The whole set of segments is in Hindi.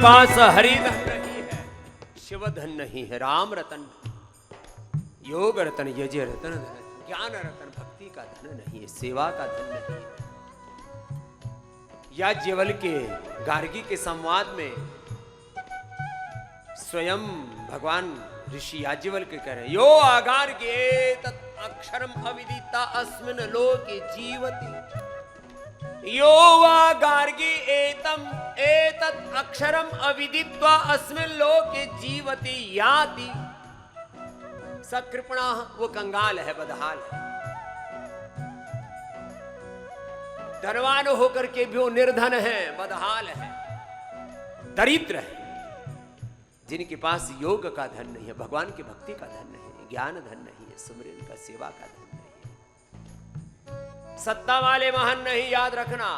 पास हरि धन नहीं है, शिव धन नहीं है, राम रतन, योग रतन, यज रतन, ज्ञान रतन, भक्ति का धन नहीं है, सेवा का धन नहीं है। याज्ञवल्क्य के गार्गी के संवाद में स्वयं भगवान ऋषि याज्ञवल्क्य कह रहे हैं, यो आगार्ग्य एतत् अक्षरम अविदिता अस्मिन् लोके जीवति, यो वा गार्गी एतत् अक्षरम अविदित्वा अस्मिन् लोके जीवति याति। सकृपणा, वो कंगाल है, बदहाल है, धनवान होकर के भी वो निर्धन है, बदहाल है, दरिद्र है। जिनके पास योग का धन नहीं है, भगवान की भक्ति का धन नहीं है, ज्ञान धन नहीं है, सुमरन का सेवा का धन नहीं है, सत्ता वाले महान नहीं, याद रखना।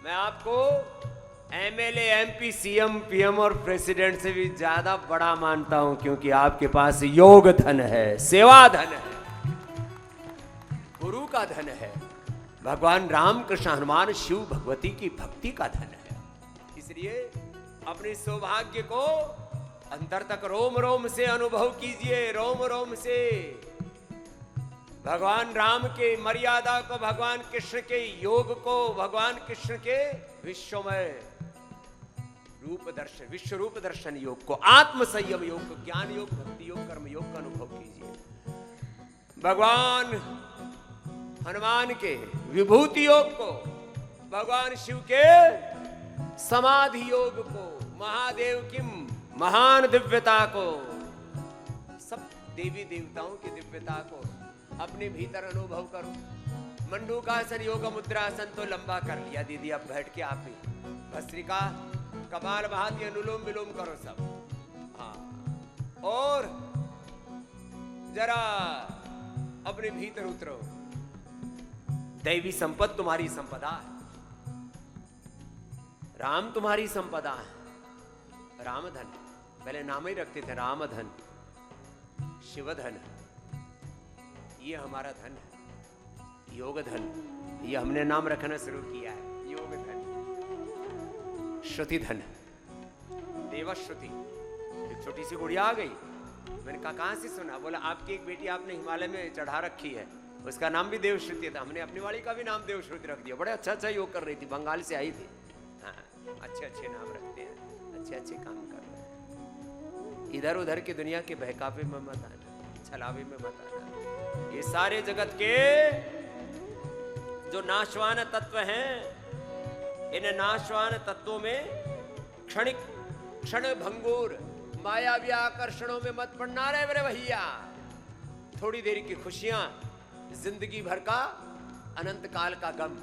मैं आपको एमएलए, एमपी, सीएम, पीएम और प्रेसिडेंट से भी ज्यादा बड़ा मानता हूं, क्योंकि आपके पास योग धन है, सेवा धन है, गुरु का धन है, भगवान राम, कृष्ण, हनुमान, शिव, भगवती की भक्ति का धन है। इसलिए अपने सौभाग्य को अंतर तक रोम रोम से अनुभव कीजिए, रोम रोम से भगवान राम के मर्यादा को, भगवान कृष्ण के योग को, भगवान कृष्ण के विश्वमय रूप दर्शन, विश्व रूप दर्शन योग को, आत्म संयम योग को, ज्ञान योग, भक्ति योग, कर्म योग का अनुभव कीजिए। भगवान हनुमान के विभूति योग को, भगवान शिव के समाधि योग को, महादेव की महान दिव्यता को, सब देवी देवताओं की दिव्यता को अपने भीतर अनुभव करो। मंडूकासन, योग मुद्रासन तो लंबा कर लिया दीदी, अब बैठ के आप ही भस्त्रिका, कपालभाति, अनुलोम विलोम करो सब। हाँ, और जरा अपने भीतर उतरो। दैवी संपद तुम्हारी संपदा है, राम तुम्हारी संपदा है, राम धन, पहले नाम ही रखते थे राम धन, शिव धन, ये हमारा धन है, योग धन, ये हमने नाम रखना शुरू किया है, योग धन, श्रुति धन, देवश्रुति। एक छोटी सी गुड़िया आ गई, मैंने कहा कहां से सुना? बोला आपकी एक बेटी आपने हिमालय में चढ़ा रखी है, उसका नाम भी देवश्रुति था, हमने अपनी वाली का भी नाम देवश्रुति रख दिया। बड़े अच्छा अच्छा योग कर रही थी, बंगाल से आई थी। हाँ, अच्छे अच्छे नाम रखते हैं, अच्छे अच्छे काम कर रहे हैं। इधर उधर की दुनिया के बहकावे में मत आना, छलावे में मत आना। ये सारे जगत के जो नाशवान तत्व हैं, इन नाशवान तत्वों में क्षणिक, क्षण भंगुर मायावी आकर्षणों में मत पड़ना रे मेरे भैया। थोड़ी देर की खुशियां, जिंदगी भर का अनंत काल का गम,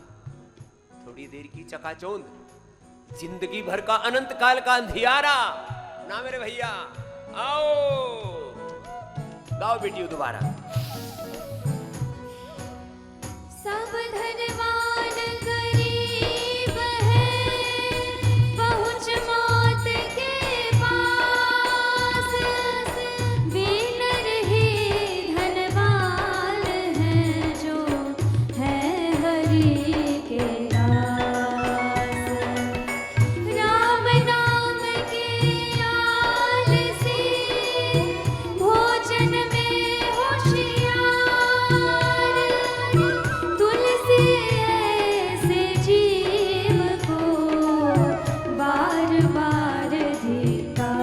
थोड़ी देर की चकाचौंध, जिंदगी भर का अनंत काल का अंधियारा ना मेरे भैया। आओ गाओ बेटियों दोबारा। सब धनवान गरीब है, पहुँच मौत के पास, बिन रहे धनवान है जो है हरि के दास। राम नाम के आलसी, भोजन में होशियार, तुलसी ऐसे जीव को बार बार धिक्कार।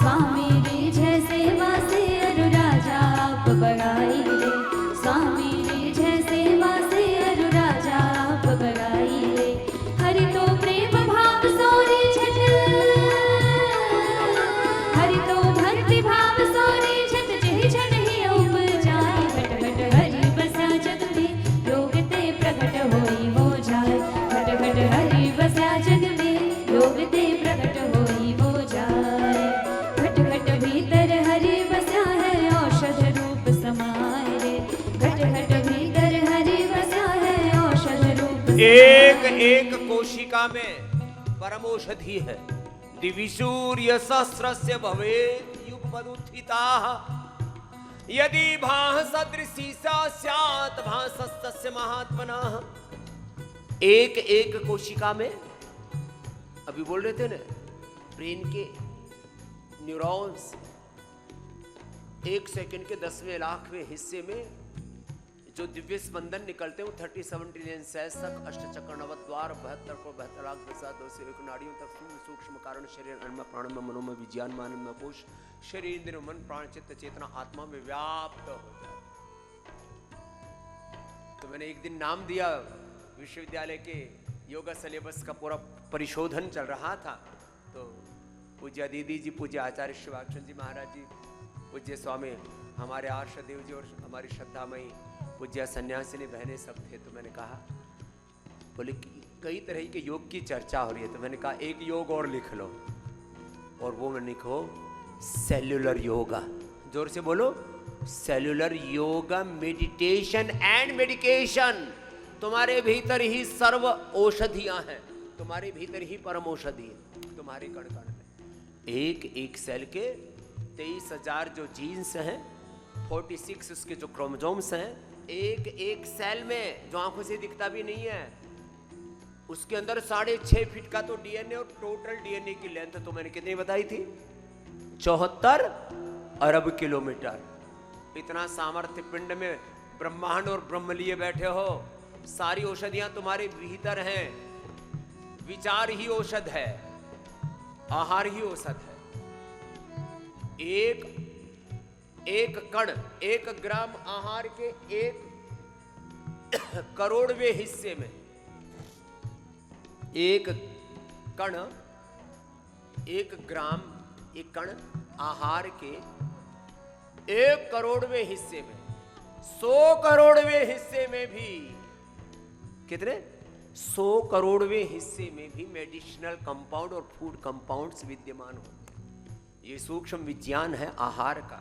स्वामी रे जैसे वासे अरु राजा आप बड़ाई रे, स्वामी रे जैसे वासे अरु राजा आप बड़ाई रे। हरि तो प्रेम भाव सोरे झट, हरि तो भक्ति भाव सोरे झट, जहि झट ही उपजाए। घट घट हरि बसा जग में, योग ते प्रकट होई हो जाए। घट घट हरि बसा जग में, योग ते प्रकट होई हो जाए। घट घट भीतर हरि बसा है, औषध रूप समाए रे। घट घट भीतर हरि बसा है, औषध रूप एक एक कोशिका में परमौषधि है। दिविसूर्य सहस्रस्य भवेत् युग पदुत्थिता यदि भाः सदृशी सा स्यात् भासस्तस्य महात्मनः। एक एक कोशिका में, अभी बोल रहे थे ना, ब्रेन के न्यूरॉन्स 1 सेकंड के 10वें लाखवें हिस्से में जो दिव्य स्पंदन निकलते हैं, 37 ट्रिलियन सेल्स तक, अष्टचक्र नवद्वार 72 को 72 लाख प्रसाद 2 से 1 नाड़ियों तक सूक्ष्म कारण शरीर अन्न प्राण मनोमय विज्ञान मानव कोश शरीर इंद्रिय मन प्राण चित्त चेतना आत्मा में व्याप्त हो जाए। तो मैंने एक दिन नाम दिया, विश्वविद्यालय के योगा सिलेबस का पूरा परिशोधन चल रहा था, तो पूज्य दीदी जी, पूज्य आचार्य शिवाक्षर जी महाराज जी, पूज्य स्वामी हमारे आर्षदेव जी और हमारी श्रद्धामयी पूज्य सन्यासिनी बहनें सब थे। तो मैंने कहा, बोले कि कई तरह के योग की चर्चा हो रही है, तो मैंने कहा एक योग और लिख लो, और वो मैं लिखो सेल्यूलर योगा। जोर से बोलो, cellular yoga meditation and medication. तुम्हारे भीतर ही सर्व औषधियां हैं, तुम्हारे भीतर ही परम औषधि है, तुम्हारे कण कण में। एक एक सेल के 23,000 जो जीन्स हैं, 46 उसके जो क्रोमोसोम्स हैं, एक एक सेल में जो आंखों से दिखता भी नहीं है, उसके अंदर 6.5 फीट का तो डीएनए, और टोटल डीएनए की लेंथ तो मैंने कितनी बताई थी, 74 अरब किलोमीटर। इतना सामर्थ्य पिंड में ब्रह्मांड और ब्रह्म लिए बैठे हो। सारी औषधियां तुम्हारे भीतर हैं। विचार ही औषध है, आहार ही औषध है। एक कण, 1 ग्राम आहार के 1 करोड़वें हिस्से में, एक कण, 1 ग्राम, एक कण आहार के 1 करोड़वें हिस्से में, 100 करोड़वें हिस्से में भी, कितने, 100 करोड़वें हिस्से में भी मेडिसिनल कंपाउंड और फूड कंपाउंड्स विद्यमान होते हैं। ये सूक्ष्म विज्ञान है आहार का,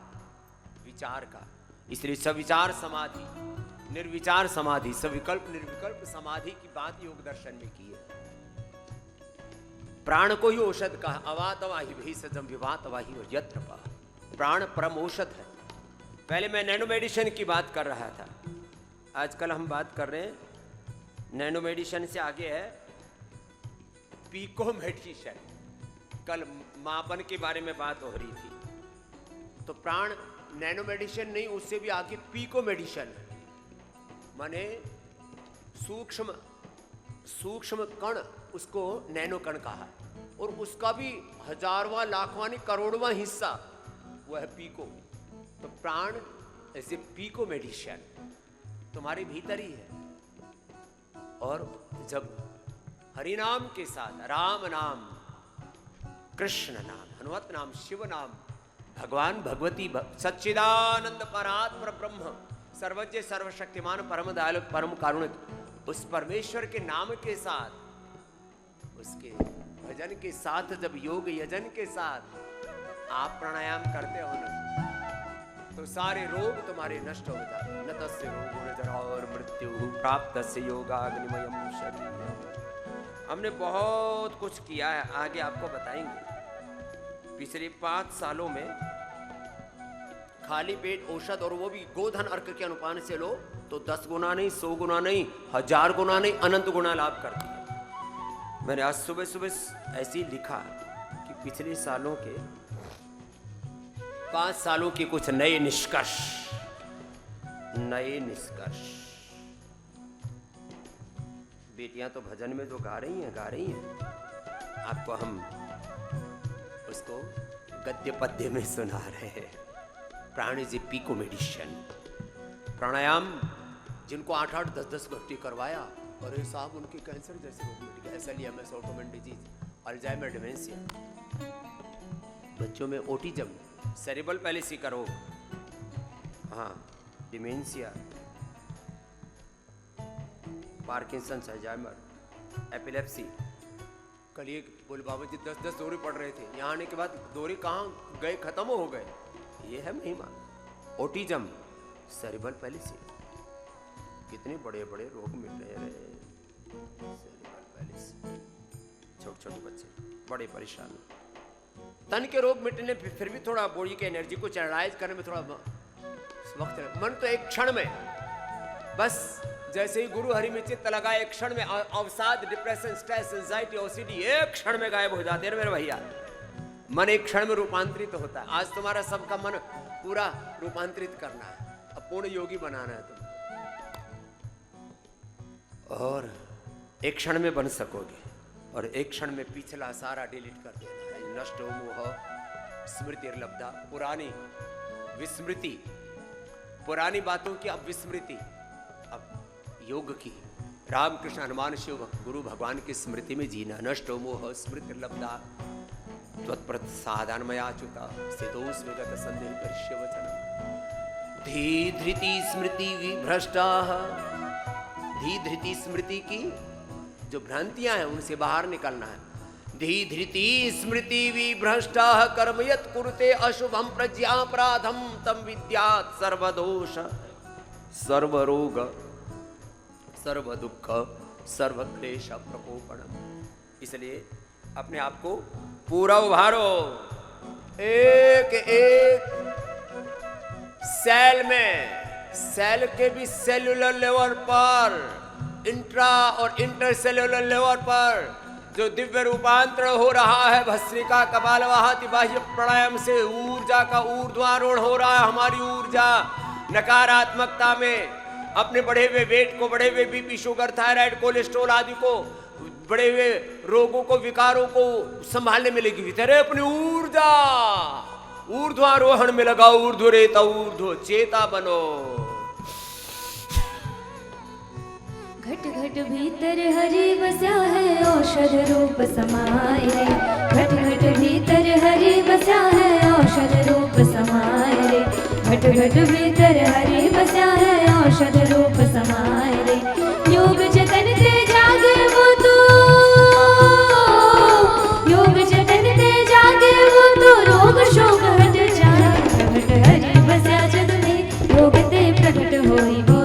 विचार का। इसलिए सविचार समाधि, निर्विचार समाधि, सविकल्प निर्विकल्प समाधि की बात योग दर्शन में की है। प्राण को ही औषध कहा, अवातवाही भेषजम विवातवाही और यत्र पा। प्राण परम औषध है। पहले मैं नैनो मेडिसिन की बात कर रहा था, आजकल हम बात कर रहे हैं नैनो मेडिसिन से आगे है पीको मेडिसिन। कल मापन के बारे में बात हो रही थी, तो प्राण नैनो मेडिसिन नहीं, उससे भी आगे पीको मेडिसिन है। माने सूक्ष्म कण, उसको नैनो कण कहा, और उसका भी हजारवां लाखवां करोड़वां हिस्सा वो है पीको। तो प्राण ऐसे पीको मेडिसिन तुम्हारे भीतर ही है। और जब हरि नाम के साथ राम नाम, कृष्ण नाम, हनुमत नाम, शिव नाम, भगवान भगवती सच्चिदानंद परात्पर ब्रह्म, सर्वज्ञ सर्वशक्तिमान परम दयालु परम कारुणिक, उस परमेश्वर के नाम के साथ, उसके भजन के साथ, जब योग यजन के साथ आप प्राणायाम करते हो ना, तो सारे रोग तुम्हारे नष्ट हो जाते। न तस्य रोगो न जरार मृत्यु प्राप्तस्य योगाग्निमयम शरीरम्। हमने बहुत कुछ किया है, आगे आपको बताएंगे। पिछले 5 सालों में खाली पेट औषध, और वो भी गोधन अर्क के अनुपान से लो तो 10 गुना नहीं, 100 गुना नहीं, 1000 गुना नहीं, अनंत गुना लाभ करती है। मैंने आज सुबह सुबह ऐसे ही लिखा कि पिछले सालों के 5 सालों के कुछ नए निष्कर्ष। बेटियां तो भजन में जो गा रही हैं, आपको हम उसको गद्य पद्य में सुना रहे हैं। प्राण इज ए पीको मेडिसिन। प्राणायाम जिनको 8-8, 10-10 घंटे करवाया, अरे साहब उनके कैंसर जैसे रोग मिट गए, एसएलईएमएस, ऑटोइम्यून डिजीज, अल्जाइमर, डिमेंशिया। बच्चों में ऑटिज्म, सेरेब्रल पैलिसी का रोग, हाँ, डिमेंशिया, पार्किंसंस, अल्जाइमर, एपिलेप्सी। कल एक बोले बाबा जी 10-10 दौरे पड़ रहे थे, यहाँ आने के बाद दौरे कहाँ गए, खत्म हो गए। ये है महिमा। ऑटिज्म, सेरेब्रल पैलिसी, कितने बड़े बड़े रोग मिल रहे हैं। सेरेब्रल पैलिसी, छोटे छोटे बच्चे बड़े परेशान। तन के रोग मिटने फिर भी थोड़ा बॉडी की एनर्जी को चैनलाइज करने में थोड़ा वक्त लगा। मन तो एक क्षण में, बस जैसे ही गुरु हरि में चित्त लगा, एक क्षण में अवसाद, डिप्रेशन, स्ट्रेस, एंजाइटी, ओसीडी एक क्षण में गायब हो जाते हैं मेरे भैया। मन एक क्षण में रूपांतरित होता है। आज तुम्हारा सबका मन पूरा रूपांतरित करना है, अब पूर्ण योगी बनाना है तुम, और एक क्षण में बन सकोगे, और एक क्षण में पिछला सारा डिलीट कर देना है। नष्ट हो मोह स्मृति लब्धा, पुरानी विस्मृति, पुरानी बातों की अब विस्मृति, अब योग की, रामकृष्ण हनुमान शिव गुरु भगवान की स्मृति में जीना। नष्ट हो मोह स्मृति लब्धा त्वत्प्रसादान्मयाच्युता स्थितोऽस्मि विगत संदेह करिष्ये वचनम्। धी धृति स्मृति विभ्रष्टाः, धी धृति स्मृति की जो भ्रांतियां हैं उनसे बाहर निकलना है। धी धृति स्मृति विभ्रष्टाः कर्म यत् कुरुते अशुभम प्रज्ञापराधम तम विद्यात् सर्वदोष सर्वरोग सर्वदुःख सर्वक्लेश प्रकोपणम्। इसलिए अपने आप को पूरा उभारो, एक एक सेल में, सेल के भी सेलुलर लेवल पर, इंट्रा और इंटर सेलुलर लेवल पर जो दिव्य रूपांतरण हो रहा है, भस्त्रिका कपालवाहाति बाह्य प्राणायाम से ऊर्जा का ऊर्ध्वारोहण हो रहा है। हमारी ऊर्जा नकारात्मकता में अपने बढ़े हुए वेट को, बढ़े हुए बीपी, शुगर, थायराइड, कोलेस्ट्रॉल आदि को, बड़े हुए रोगों को, विकारों को संभालने में लगी हुई तेरे अपनी ऊर्जा ऊर्ध्वारोहण में लगाओ। ऊर्ध्व रेता ऊर्ध्व चेता बनो। घट घट भीतर हरि बसा है औषध रूप समाये रे। घट घट भीतर हरि बसा है औषध रूप समाये रे। घट घट भीतर हरि बसा है औषध रूप समाये रे। योग जतन ते जागे वो तो, योग जतन ते जागे वो तो रोग शोक हट जाए। घट हरि बसा जग में योग ते प्रकट होई वो